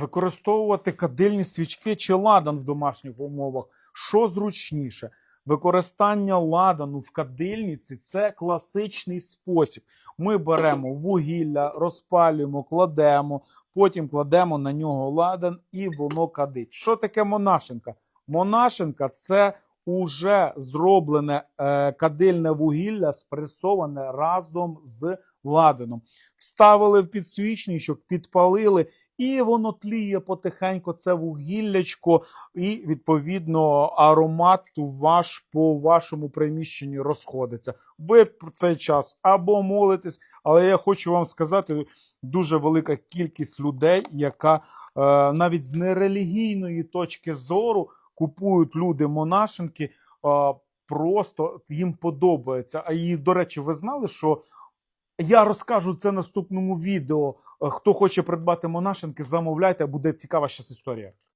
Використовувати кадильні свічки чи ладан в домашніх умовах. Що зручніше? Використання ладану в кадильниці – це класичний спосіб. Ми беремо вугілля, розпалюємо, кладемо, потім кладемо на нього ладан і воно кадить. Що таке монашенка? Монашенка – це уже зроблене кадильне вугілля, спресоване разом з ладаном. Вставили в підсвічничок, підпалили, і воно тліє потихеньку, це вугіллячко, і, відповідно, аромат по вашому приміщенню розходиться. Ви про цей час або молитесь, але я хочу вам сказати, дуже велика кількість людей, яка навіть з нерелігійної точки зору купують люди монашенки, просто їм подобається. А до речі, ви знали, що я розкажу це в наступному відео. Хто хоче придбати монашенки, замовляйте, буде цікава щас історія.